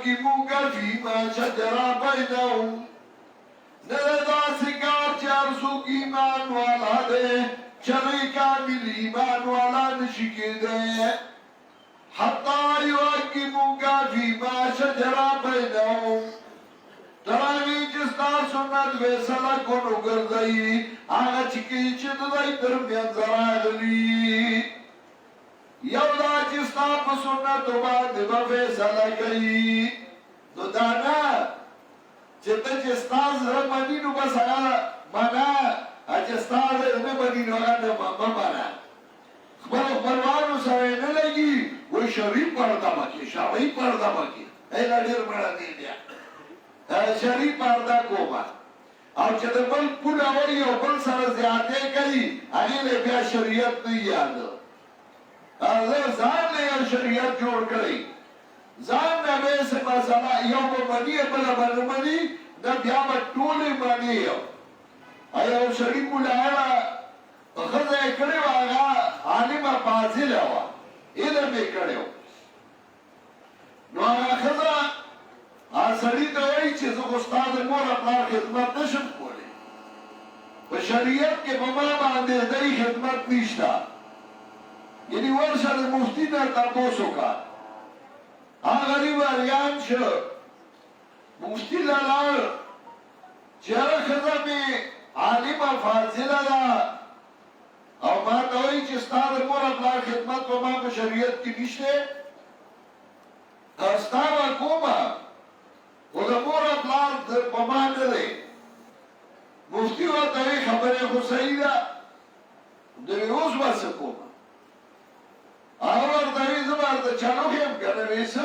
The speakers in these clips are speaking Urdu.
يحكموك فيما شجر بينهم نردا سکار چارسو کی ایمان والا دے چلی کامل ایمان والا نشکی دے حتی يحكموك فيما شجر بينهم تراغی جستا سنت ویسلا کنو گردئی آغا چکی چید دائی درمیان زراغلی یو دا جستا پا سنت باندې با فیصله کئی نو دانا چیتا جستا زر منی نو بس آغا منا جستا زر منی نو آغا منا خبروانو سوئے نلگی وی شریف پردہ مکی شرعی پردہ مکی اینا دیر مڑا دی دیا شریف پردہ کوما او چې د بل پوله وړي او بل سره زیاتې کوي هغې له بیا شریعت نه یاد ځان نه یو شریعت جوړ کړی ځان نه به څه مسله یو به مني بله به نه مني نه بیا به ټولې مني یو سړي پوله هغه ښځه یې کړې وه هغه عالمه فاضله وه علم یې کړی و نو هغه ښځه سړی ته وایي چې زه خو ستا د مور او پلار خدمت نشم کولی په شریعت کې په ما باندې دای خدمت نشته یعنې ورشه د مفتي نه تپوس وکړه هغه غریب اریان شو مفتي له لاړ چې هغه ښځه مې عالمه فاضله ده او ما ته وایي چې ستا د مور او پلار خدمت په ما په شریعت کې نشته ستا به کومه و دا مور اپلار پمان نده مفتی ورطوی خبری خو صحیح ده دوی اوز بس کوم آن ورطوی زبار دا چلو خیم کنه ویسو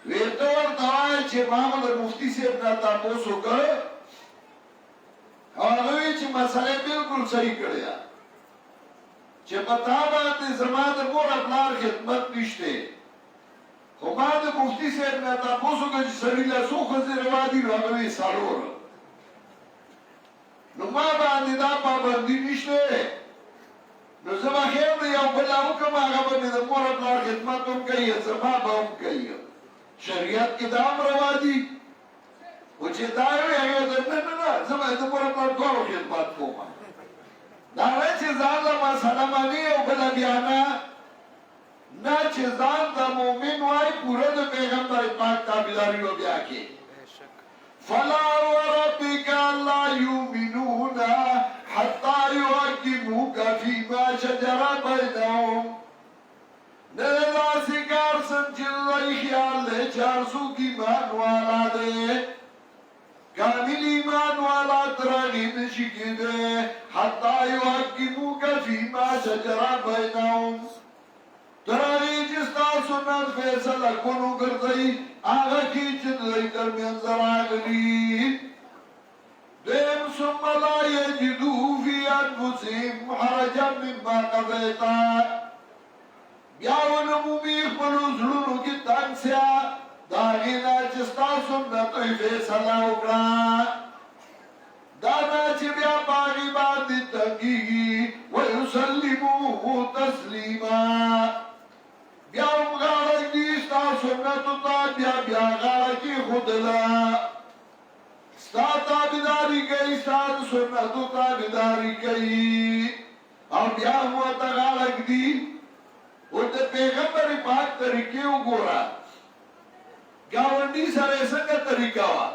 ویتو ورطوی چه مامو دا مفتی سیب نا تاپوسو کرو آنوی چه مسئله بلکل صحیح کرده چه پتا باندې زما د مور اپلار خدمت نشته خو ما د مفتی صاحب نه تاسو کې چې سړي له څو ښځې روا دي نو هغه یې څلور نو ما باندې دا پابندي نشته نو زه به خیر د یو بل وکړم هغه به مې د مور او پلار خدمت هم کوي زما به هم کوي شریعت کې دا هم روا دي خو چې دا وي هغه نه نه نه زه به د مور او پلار دواړو خدمت کوم دا نه چې ځان له مسله مني او بله بیا نه نا چې ځان د مؤمن وای پوره د پیغمبر پاک تابعداري و بیا کې فلا وربك لا يؤمنون حتى يحكموك فيما شجر بينهم نلا سکار سنجل خیال لے 400 کی ایمان والا دے کامل ایمان والا ترغی نشکی دے حتى يحكموك فيما شجر بينهم تراغی جستا سنت فیصلہ کنو گردئی آغا کی چندرائی درمیان زراغلی دیم ثم لا یجدو فی انفسهم حرجا مما قضیتا بیاون مومی خبرو زلونو کی تنسیا داغینا جستا سنت فیصلہ اکرا دانا چی بیا باغی باندی تنگیگی ویسلمو تسلیما بیا غاړه دې ستا سنتو ته بیا غاړه کې خودلا ستا تابعداري کوي ستا سنتو تابعداري کوي او بیا مو ته غاړه دې او د پیغمبر پاک طریقې وګوره گاونډي سره څنګه طریقه وا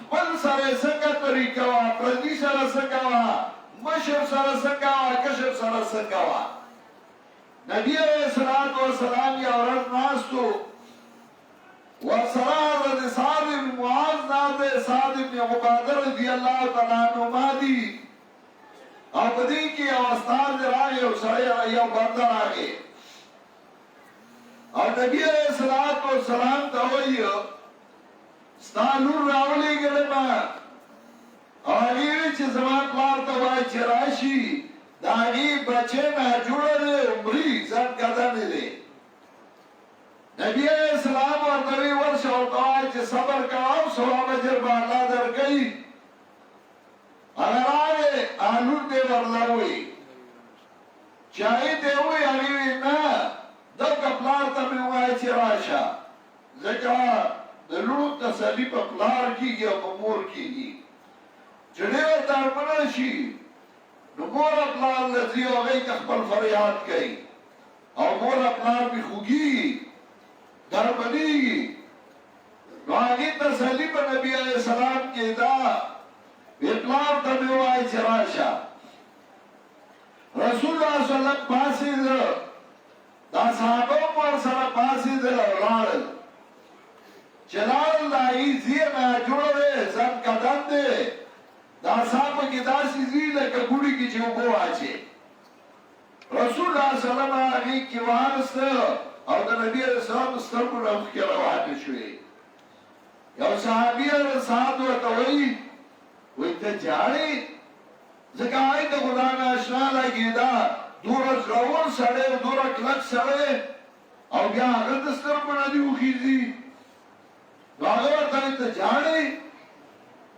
خپل سره څنګه طریقه وا پردي سره څنګه وا مشر سره څنګه وا کشر سره څنګه وا نبی علیہ الصلوۃ والسلام یا ورځ ناستو ورسره حضرت سعد بن معاذ ناته سعد بن عبادہ رضی الله تعالی عنہ دی او بدی کی اوستاد راغی او سړی یو بندر راغی او نبی علیہ الصلوۃ والسلام ته وایي ستانور راولې ګلما او هغه چې زما پلار ته وایي چې راشي داغی بچه نه جوړه عمری ځان کدانې دي نبی علیہ السلام ورته ورشه او توای چې صبر کاو ثواب اجر به الله درکړي هغه انور دې ورلوي چای دې وي هغه نه د کپلار ته مې وایي چې راشه ځکه د لوڼو تسلي په پلار کېږي او په مور کېږي چې ډېره درمنه شي نو مور او پلار له ځي او هغوی ته خپل فریاد کوي او مور او پلار پې خوږېږي درمنېږي نو هغې تسلي په نبي علیه السلام کې دا وی پلار ته مې ووایه چې راشه رسول الله صلی الله علیه وسلم پاڅېده دا صحابه هم ورسره پاڅېدل او لاړل چې لاړل د هغې ځای ناجوړه دی ځنکدن دی دا سا پکې داسې ځي لکه ګوړي کې چې اوبه واچې رسول الله صلی الله علیه وسلم هغې کې واغسته او د نبي علیه السلام سترګو نه اوښکې روانې شوې یو صحابي سعد ورته وایي وایي ته ژاړې ځکه هغې د خدا نه اشنا لګېده دومره زړور سړی او دومره کلک سړی او بیا هغه د سترګو نه دې وخېږي نو هغه ورته وایي ته ژاړې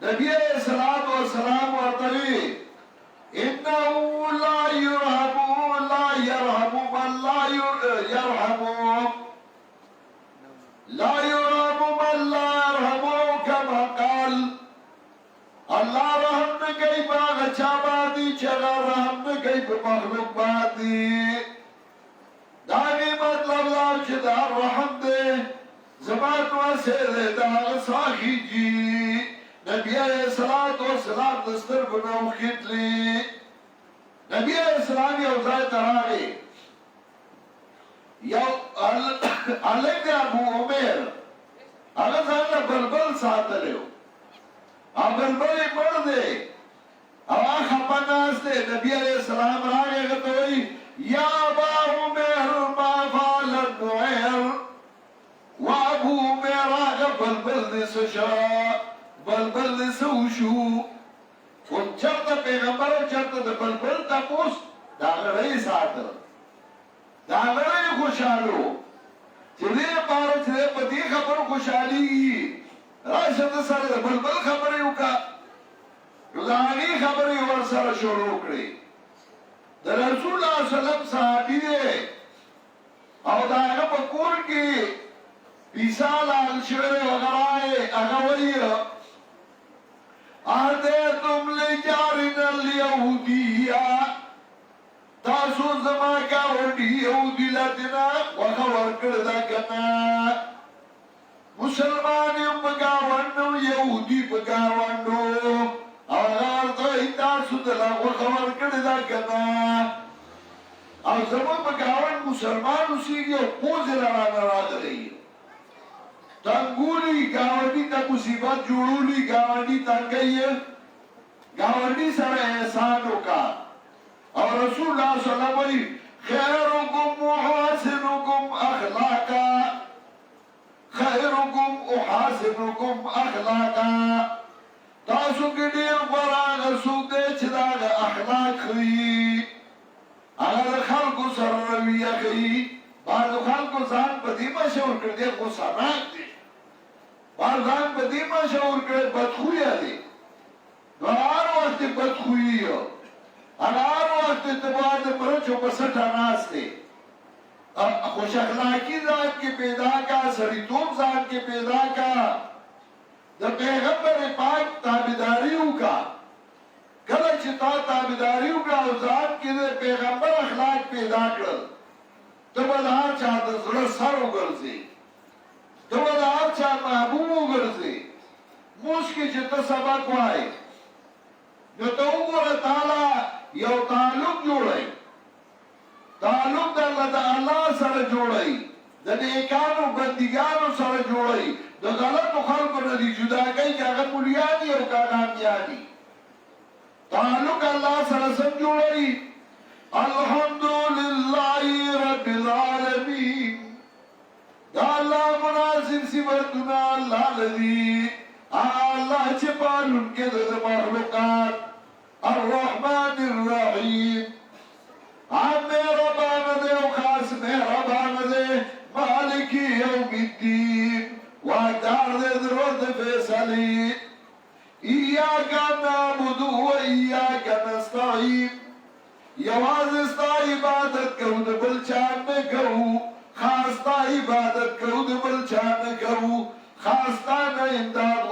نبی علیہ السلام ورته وایي انه لا يرحم من لا يرحم من لا يرحم كما قال الله رحم نه کوي په هغه چا باندې چې هغه رحم نه کوي په مخلوق باندې دا مې مطلب دا چې دا رحم دی زما نوسې دی د هغه ساخېږي نبی علیہ السلام د سترګو نه وختلي نبی علیہ السلام یو ځای ته راغی یو هلک دی ابو عمیر هغه ځان له بلبل ساتلی و او بلبل یې مړ دی او هغه خپه ناست دی نبی علیہ السلام راغی هغه ته وایي یا ابا عمیر ما فعل النعیر و ابو عمیر هغه بلبل دی څه شو بلبل دې څه وشو خو چېرته پیغمبر او چېرته د بلبل تپوس د هغه رئیس ساته د هغه رئیس خوشحاله و چې دې لپاره چې دی په دې خبرو خوشحالېږي راشه ده سره د بلبل خبرې وکړه نو د هغې خبرې ورسره شروع کړې د رسول الله صلی الله علیه وسلم صحابي دی او د هغه په کور کې پیسه لاغ شوی دی وغیره هغه وایي آتیتم لجارنا الیهودیه تاسو زما ګاونډي یهودي لدینا وخه ورکړه دا کنه مسلمان یم په ګاونډو یهودي په ګاونډو او هغه تاسو دلا وخه ورکړه دا کنه او زما په ګاونډ مسلمان اوسېږي او پوزې راغلی تنگولی گاونڈی تا مصیبت جوڑولی گاونڈی تنگئی گاونڈی سر احسانو کا اور رسول اللہ صلی اللہ علیہ وسلم خیرکم احاسنکم اخلاقا خیرکم احاسنکم اخلاقا تاسو کی دیر براغ سوک دے چداغ اخلاق خی اگر خلقو سر رویہ خی بعض خلقو ځان په دې مشهور کړ دی غصناک دی بعض ځان په دې مشهور کړ بدخویه دی نو هر وخت بدخویي هر وخت ته باید مرچو په سټه ناست دی خوش اخلاقي ځان کې پیدا کا سړیتوب ځان کې پیدا کا د پیغمبر پاک تابعداري وکړه کله چې تا تابعداري وکړه او ځان کې د پیغمبر اخلاق پیدا کړل ته به د هر چا د زړه سر وګرځې ته به د هر چا محبوب وګرځې موږ کې چې ته سبق وایې نو ته وګوره تعالی یو تعلق جوړوي تعلق د الله سره جوړوي د نیکانو بندګانو سره جوړوي د غلطو خلکو نه دي جدا کوي که هغه مولیان دي او که هغه امیان دي تعلق الله سره سم جوړوي الحمدللہ رب العالمین دا اللہ مناسب صفتنا اللہ لذی اللہ چپالن کے دد مخلوقات الرحمن الرحیم عام مہربان دے و خاص مہربان دے مالک یوم الدین وعدار دے درود فیصلی ایاکا نعبد و ایاکا نستعین یواز استا عبادت کرو د بل چا نه کرو خاص تا عبادت کرو د بل چا نه کوو خاستانه امداد